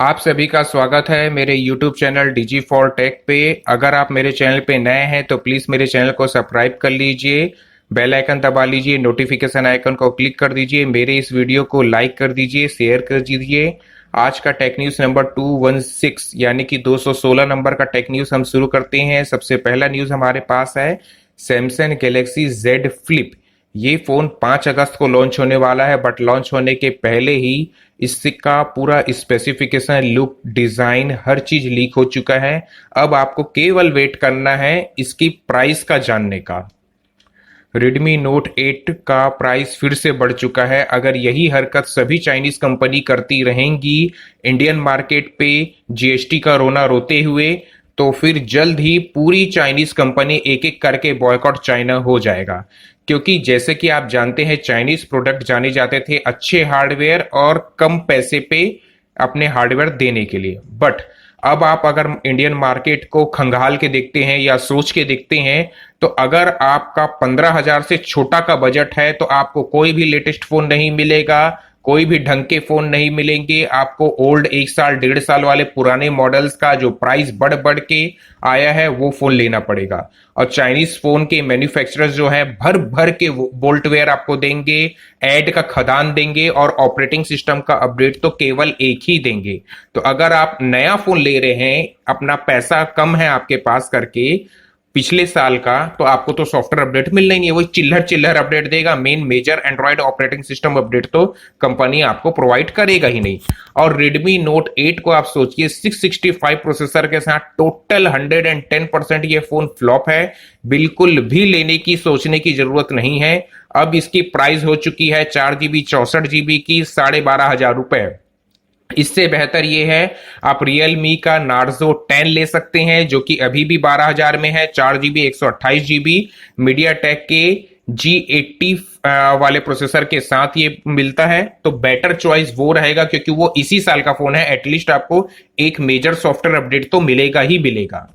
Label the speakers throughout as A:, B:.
A: आप सभी का स्वागत है मेरे YouTube channel Digi for Tech पे। अगर आप मेरे चैनल पे नए हैं तो प्लीज़ मेरे चैनल को सब्सक्राइब कर लीजिए, बेल आइकन दबा लीजिए, नोटिफिकेशन आइकन को क्लिक कर दीजिए, मेरे इस वीडियो को लाइक कर दीजिए, शेयर कर दीजिए। आज का टेक न्यूज़ नंबर 216 यानी कि 216 नंबर का टेक न्यूज़ हम शुरू करते हैं। सबसे पहला न्यूज़ हमारे पास है सैमसंग गैलेक्सी Z फ्लिप। ये फोन 5 अगस्त को लॉन्च होने वाला है, बट लॉन्च होने के पहले ही इसका पूरा स्पेसिफिकेशन, लुक, डिजाइन, हर चीज लीक हो चुका है। अब आपको केवल वेट करना है इसकी प्राइस का जानने का। Redmi Note 8 का प्राइस फिर से बढ़ चुका है। अगर यही हरकत सभी चाइनीज कंपनी करती रहेंगी इंडियन मार्केट पे जीएसटी का रोना रोते हुए, तो फिर जल्द ही पूरी चाइनीज कंपनी एक एक करके बॉयकॉट चाइना हो जाएगा। क्योंकि जैसे कि आप जानते हैं चाइनीज प्रोडक्ट जाने जाते थे अच्छे हार्डवेयर और कम पैसे पे अपने हार्डवेयर देने के लिए, बट अब आप अगर इंडियन मार्केट को खंगाल के देखते हैं या सोच के देखते हैं, तो अगर आपका 15,000 से छोटा का बजट है तो आपको कोई भी लेटेस्ट फोन नहीं मिलेगा, कोई भी ढंग के फोन नहीं मिलेंगे। आपको ओल्ड 1 साल 1.5 साल वाले पुराने मॉडल्स का जो प्राइस बढ़ बढ़ के आया है वो फोन लेना पड़ेगा। और चाइनीज फोन के मैन्युफैक्चरर्स जो है भर भर के बोल्टवेयर आपको देंगे, ऐड का खदान देंगे और ऑपरेटिंग सिस्टम का अपडेट तो केवल एक ही देंगे। तो अगर आप नया फोन ले रहे हैं, अपना पैसा कम है आपके पास करके पिछले साल का, तो आपको तो सॉफ्टवेयर अपडेट मिलना ही नहीं है, वो चिल्लर चिल्लर अपडेट देगा। Main major Android operating system update तो कंपनी आपको प्रोवाइड करेगा ही नहीं। और Redmi Note 8 को आप सोचिए 665 प्रोसेसर के साथ टोटल 110% ये फोन फ्लॉप है। बिल्कुल भी लेने की सोचने की जरूरत नहीं है। अब इसकी प्राइस हो चुकी है 4 GB 64 GB की 12,500 रुपए। इससे बेहतर ये है आप Realme का Narzo 10 ले सकते हैं जो कि अभी भी 12,000 में है, 4 GB 128 GB MediaTek के G80 वाले प्रोसेसर के साथ ये मिलता है। तो बेटर चॉइस वो रहेगा क्योंकि वो इसी साल का फोन है। एटलीस्ट आपको एक मेजर सॉफ्टवेयर अपडेट तो मिलेगा ही मिलेगा।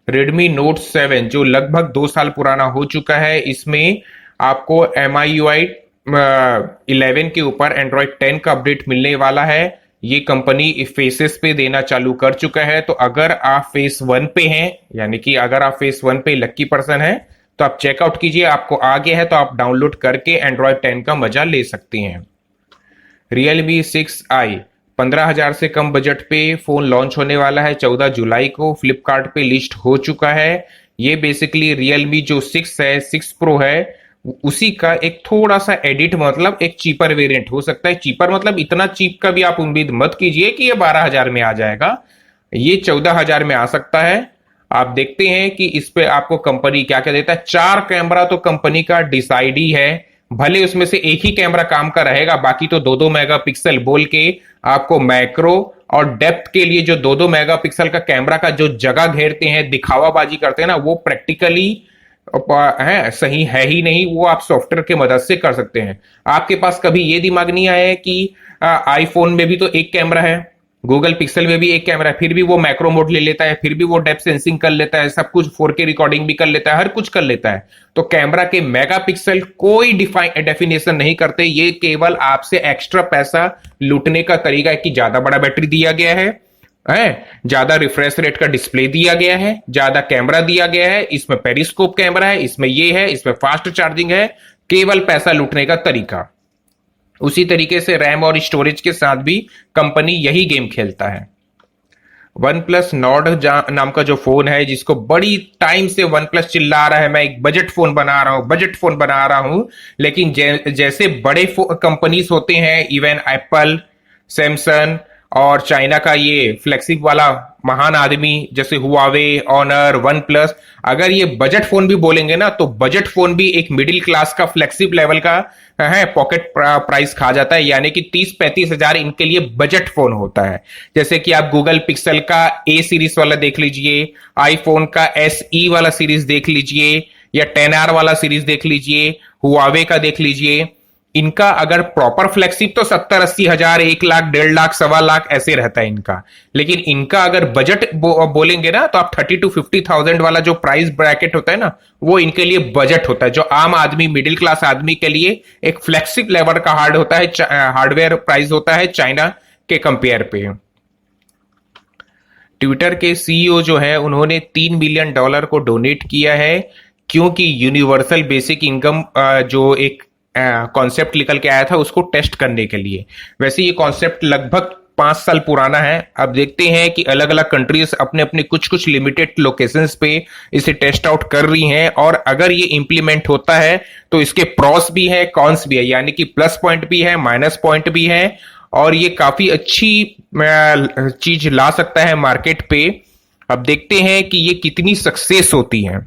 A: Redmi Note 7 जो लगभग 2 साल पुराना हो चुका है, इसमें आपको MIUI 11 के ऊपर Android 10 का अपडेट मिलने वाला है। ये कंपनी फेसेस पे देना चालू कर चुका है। तो अगर आप फेस 1 पे हैं, यानी कि अगर आप फेस 1 पे लक्की पर्सन है, तो आप चेकआउट कीजिए, आपको आ गया है तो आप डाउनलोड करके Android 10 का मजा ले सकते हैं। Realme 6i 15,000 से कम बजट पे फोन लॉन्च होने वाला है 14 जुलाई को। फ्लिपकार्ट पे लिस्ट हो चुका है। ये बेसिकली Realme जो 6 है, 6 Pro है, उसी का एक थोड़ा सा एडिट, मतलब एक चीपर वेरिएंट हो सकता है। चीपर मतलब इतना चीप का भी आप उम्मीद मत कीजिए कि ये 12,000 में आ जाएगा, ये 14,000 में आ सकता है। आप देखते हैं कि इस पे आपको कंपनी क्या क्या देता है। 4 कैमरा तो कंपनी का डिसाइड ही है, भले उसमें से एक ही कैमरा काम का रहेगा, बाकी तो 2-2 मेगापिक्सल बोल के आपको मैक्रो और डेप्थ के लिए जो 2-2 मेगापिक्सल का कैमरा का जो जगह घेरते हैं, दिखावाबाजी करते हैं ना, वो प्रैक्टिकली है सही है ही नहीं। वो आप सॉफ्टवेयर के मदद से कर सकते हैं। आपके पास कभी ये दिमाग नहीं आया है कि आईफोन में भी तो एक कैमरा है, गूगल पिक्सल में भी एक कैमरा है, फिर भी वो मैक्रो मोड ले लेता है, फिर भी वो डेप्थ सेंसिंग कर लेता है, सब कुछ 4K रिकॉर्डिंग भी कर लेता है, हर कुछ कर लेता है। तो कैमरा के मेगापिक्सल कोई डेफिनेशन नहीं करते, ये केवल आपसे एक्स्ट्रा पैसा लूटने का तरीका है कि ज्यादा बड़ा बैटरी दिया गया है, ज्यादा रिफ्रेश रेट का डिस्प्ले दिया गया है, ज्यादा कैमरा दिया गया है, इसमें पेरिस्कोप कैमरा है, इसमें ये है, इसमें फास्ट चार्जिंग है, केवल पैसा लूटने का तरीका। उसी तरीके से रैम और स्टोरेज के साथ भी कंपनी यही गेम खेलता है। वन प्लस नॉर्ड नाम का जो फोन है, जिसको बड़ी टाइम से वन प्लस चिल्ला रहा है मैं एक बजट फोन बना रहा हूं, बजट फोन बना रहा हूं, लेकिन जैसे बड़े कंपनीज होते हैं, इवन एप्पल, सैमसंग और चाइना का ये फ्लैगशिप वाला महान आदमी जैसे हुआवे, ऑनर, वन प्लस, अगर ये बजट फोन भी बोलेंगे ना, तो बजट फोन भी एक मिडिल क्लास का फ्लैगशिप लेवल का है, पॉकेट प्राइस खा जाता है। यानी कि 30-35 हजार इनके लिए बजट फोन होता है। जैसे कि आप गूगल पिक्सल का ए सीरीज वाला देख लीजिए, आईफोन का SE वाला सीरीज देख लीजिए, या 10R वाला सीरीज देख लीजिए, हुआवे का देख लीजिए। इनका अगर प्रॉपर फ्लैगशिप तो 70-80 हजार, 1 लाख, 1.5 लाख, 1.25 लाख ऐसे रहता है इनका। लेकिन इनका अगर बजट बोलेंगे ना, तो आप 30 to 50,000 वाला जो प्राइस ब्रैकेट होता है ना, वो इनके लिए बजट होता है। जो आम आदमी, मिडिल क्लास आदमी के लिए एक फ्लैगशिप लेवल का हार्डवेयर प्राइस होता है चाइना के कंपेयर पे। ट्विटर के सीईओ जो है उन्होंने $3 मिलियन को डोनेट किया है, क्योंकि यूनिवर्सल बेसिक इनकम जो एक कॉन्सेप्ट निकल के आया था उसको टेस्ट करने के लिए। वैसे ये कॉन्सेप्ट लगभग 5 साल पुराना है। अब देखते हैं कि अलग अलग कंट्रीज अपने अपने कुछ कुछ लिमिटेड लोकेशंस पे इसे टेस्ट आउट कर रही हैं, और अगर ये इंप्लीमेंट होता है तो इसके प्रॉस भी है, कॉन्स भी है, यानी कि प्लस पॉइंट भी है, माइनस पॉइंट भी है, और ये काफी अच्छी चीज ला सकता है मार्केट पे। अब देखते हैं कि ये कितनी सक्सेस होती है।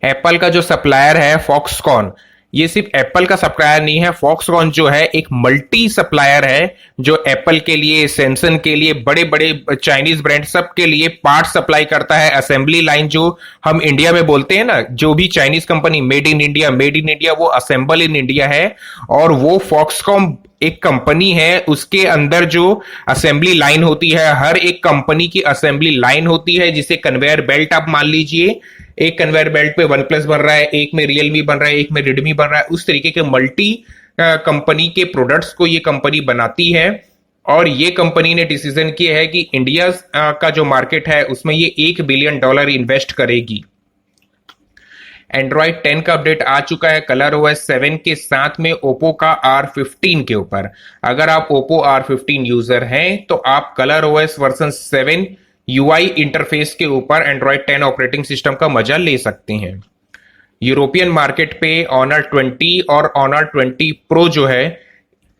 A: एप्पल का जो सप्लायर है फॉक्सकॉन, ये सिर्फ एप्पल का सप्लायर नहीं है। फॉक्सकॉन जो है एक मल्टी सप्लायर है जो एप्पल के लिए, सैमसंग के लिए, बड़े बड़े चाइनीज ब्रांड सब के लिए पार्ट सप्लाई करता है। असेंबली लाइन जो हम इंडिया में बोलते हैं ना, जो भी Chinese company made in India वो असेंबल इन इंडिया है। और वो फॉक्सकॉन एक कंपनी है, उसके अंदर जो असेंबली लाइन होती है, हर एक कंपनी की असेंबली लाइन होती है, जिसे कन्वेयर बेल्ट आप मान लीजिए। एक कन्वेयर बेल्ट पे वन प्लस बन रहा है, एक में रियलमी बन रहा है, एक में रेडमी बन रहा है। उस तरीके के मल्टी कंपनी के प्रोडक्ट्स को ये कंपनी बनाती है। और ये कंपनी ने डिसीजन किया है कि इंडिया का जो मार्केट है उसमें ये $1 बिलियन इन्वेस्ट करेगी। एंड्रॉइड 10 का अपडेट आ चुका है कलर OS 7 के साथ में ओप्पो का R15 के ऊपर। अगर आप ओप्पो R15 यूजर हैं तो आप colour OS version 7 UI interface के ऊपर एंड्रॉइड 10 ऑपरेटिंग सिस्टम का मजा ले सकते हैं। यूरोपियन मार्केट पे Honor 20 और Honor 20 Pro जो है,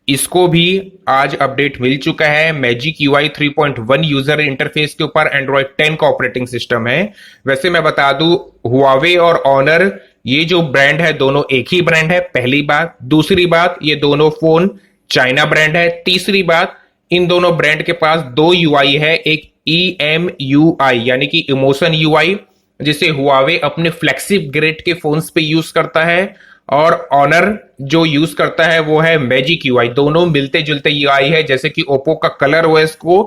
A: इसको भी आज अपडेट मिल चुका है। मैजिक UI 3.1 यूजर इंटरफेस के ऊपर एंड्रॉइड 10 का ऑपरेटिंग सिस्टम है। वैसे मैं बता दूं, हुआवे और ऑनर ये जो ब्रांड है दोनों एक ही ब्रांड है, पहली बात। दूसरी बात, ये दोनों फोन चाइना ब्रांड है। तीसरी बात, इन दोनों ब्रांड के पास 2 UI है, एक EMUI यानी कि इमोशन UI, जिसे हुआवे अपने फ्लैगशिप ग्रेड के फोन्स पे यूज करता है, और ऑनर जो यूज करता है वो है मैजिक UI। दोनों मिलते जुलते UI है। जैसे कि ओप्पो का कलर OS को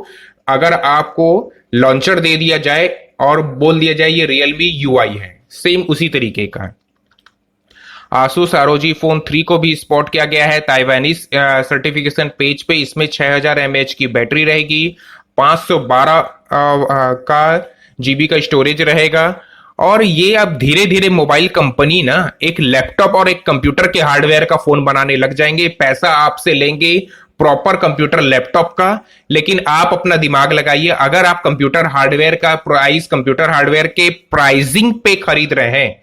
A: अगर आपको लॉन्चर दे दिया जाए और बोल दिया जाए ये रियलमी UI है, सेम उसी तरीके का है। आसूस ROG फोन 3 को भी स्पॉट किया गया है ताइवानीज सर्टिफिकेशन पेज पे। इसमें 6000 mAh की बैटरी रहेगी, 512 का GB का स्टोरेज रहेगा। और ये अब धीरे धीरे मोबाइल कंपनी ना एक लैपटॉप और एक कंप्यूटर के हार्डवेयर का फोन बनाने लग जाएंगे। पैसा आपसे लेंगे प्रॉपर कंप्यूटर लैपटॉप का, लेकिन आप अपना दिमाग लगाइए, अगर आप कंप्यूटर हार्डवेयर का प्राइस कंप्यूटर हार्डवेयर के प्राइसिंग पे खरीद रहे हैं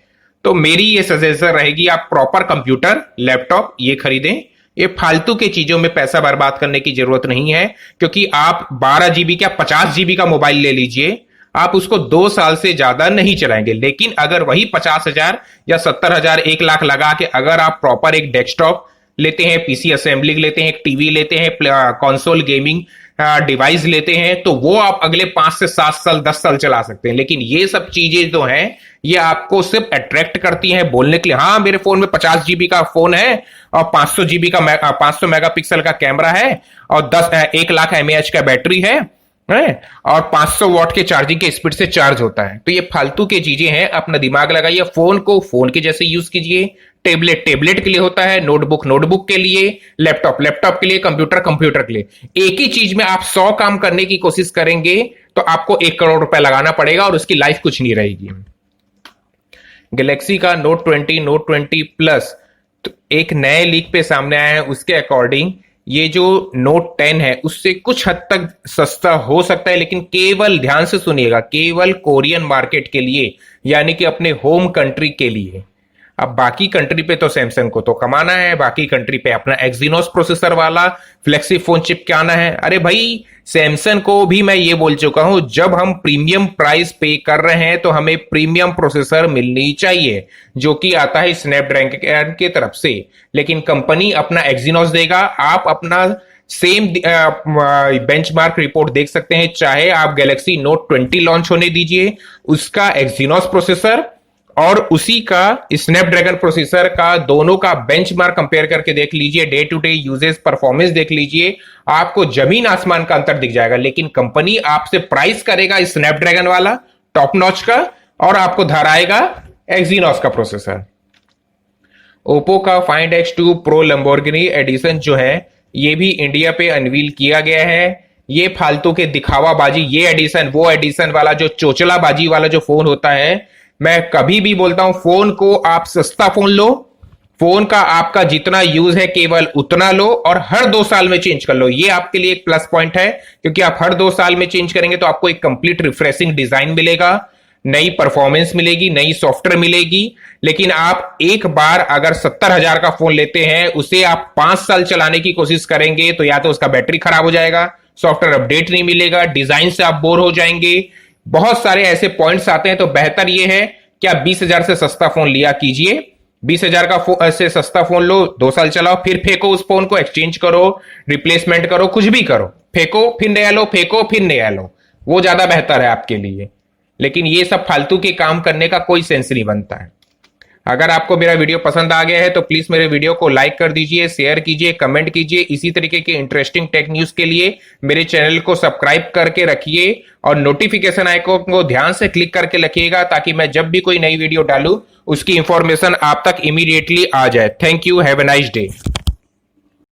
A: तो मेरी ये सजेशन रहेगी आप प्रॉपर कंप्यूटर लैपटॉप ये खरीदें। ये फालतू के चीजों में पैसा बर्बाद करने की जरूरत नहीं है, क्योंकि आप 12 GB का 50 GB का मोबाइल ले लीजिए, आप उसको 2 साल से ज्यादा नहीं चलाएंगे। लेकिन अगर वही 50,000 या 70,000 1 लाख लगा के अगर आप प्रॉपर एक डेस्कटॉप लेते हैं, PC असेंबली लेते हैं, एक टीवी लेते हैं, कंसोल गेमिंग डिवाइस लेते हैं, तो वो आप अगले 5 से 7 साल 10 साल चला सकते हैं। लेकिन ये सब चीजें जो हैं ये आपको सिर्फ अट्रैक्ट करती हैं बोलने के लिए, हाँ मेरे फोन में 50 GB का फोन है और 500 GB का 500 मेगापिक्सल का कैमरा है और 1 लाख mAh का बैटरी है और 500 वॉट के चार्जिंग के स्पीड से चार्ज होता है। तो ये फालतू की चीजें हैं, अपना दिमाग लगाइए। फोन को फोन के जैसे यूज कीजिए, टेबलेट टेबलेट के लिए होता है, नोटबुक नोटबुक के लिए, लैपटॉप लैपटॉप के लिए, कंप्यूटर कंप्यूटर के लिए। एक ही चीज में आप 100 काम करने की कोशिश करेंगे तो आपको 1 करोड़ रुपए लगाना पड़ेगा और उसकी लाइफ कुछ नहीं रहेगी। गैलेक्सी का नोट 20 नोट 20 प्लस तो एक नए लीक पे सामने आया है, उसके अकॉर्डिंग ये जो नोट 10 है उससे कुछ हद तक सस्ता हो सकता है, लेकिन केवल ध्यान से सुनिएगा, केवल कोरियन मार्केट के लिए, यानी कि अपने होम कंट्री के लिए। अब बाकी कंट्री पे तो सैमसंग को तो कमाना है, बाकी कंट्री पे अपना एक्सिनोस प्रोसेसर वाला फ्लेक्सी फोन चिप क्या आना है। अरे भाई सैमसंग को भी मैं ये बोल चुका हूं, जब हम प्रीमियम प्राइस पे कर रहे हैं तो हमें प्रीमियम प्रोसेसर मिलनी चाहिए, जो कि आता है स्नैपड्रैगन की तरफ से। लेकिन कंपनी अपना एक्सिनोस देगा, आप अपना सेम बेंचमार्क रिपोर्ट देख सकते हैं। चाहे आप गैलेक्सी नोट 20 लॉन्च होने दीजिए, उसका एक्सिनोस प्रोसेसर और उसी का स्नैपड्रैगन प्रोसेसर का दोनों का बेंचमार्क कंपेयर करके देख लीजिए, day to day uses performance देख लीजिए, आपको जमीन आसमान का अंतर दिख जाएगा। लेकिन कंपनी आपसे प्राइस करेगा स्नैपड्रैगन वाला टॉप नॉच का और आपको धराएगा एक्सिनोस का प्रोसेसर। ओप्पो का Find X2 Pro Lamborghini edition जो है ये भी इंडिया पे अनवील किया गया है। ये फालतू के दिखावाबाजी, ये एडिशन वो एडिशन वाला जो चोचलाबाजी वाला जो फोन होता है, मैं कभी भी बोलता हूं फोन को आप सस्ता फोन लो, फोन का आपका जितना यूज है केवल उतना लो और हर 2 साल में चेंज कर लो। ये आपके लिए एक प्लस पॉइंट है, क्योंकि आप हर 2 साल में चेंज करेंगे तो आपको एक कंप्लीट रिफ्रेशिंग डिजाइन मिलेगा, नई परफॉर्मेंस मिलेगी, नई सॉफ्टवेयर मिलेगी। लेकिन आप एक बार अगर 70,000 का फोन लेते हैं, उसे आप 5 साल चलाने की कोशिश करेंगे तो या तो उसका बैटरी खराब हो जाएगा, सॉफ्टवेयर अपडेट नहीं मिलेगा, डिजाइन से आप बोर हो जाएंगे, बहुत सारे ऐसे पॉइंट्स आते हैं। तो बेहतर यह है कि आप 20,000 से सस्ता फोन लिया कीजिए। 20,000 का से सस्ता फोन लो, 2 साल चलाओ, फिर फेंको उस फोन को, एक्सचेंज करो, रिप्लेसमेंट करो, कुछ भी करो, फेंको फिर नया लो, फेंको फिर नया लो, वो ज्यादा बेहतर है आपके लिए। लेकिन ये सब फालतू के काम करने का कोई सेंस नहीं बनता है। अगर आपको मेरा वीडियो पसंद आ गया है तो प्लीज मेरे वीडियो को लाइक कर दीजिए, शेयर कीजिए, कमेंट कीजिए। इसी तरीके के इंटरेस्टिंग टेक न्यूज के लिए मेरे चैनल को सब्सक्राइब करके रखिए और नोटिफिकेशन आइकन को ध्यान से क्लिक करके रखिएगा, ताकि मैं जब भी कोई नई वीडियो डालूं उसकी इंफॉर्मेशन आप तक इमीडिएटली आ जाए। Thank you, have a nice day.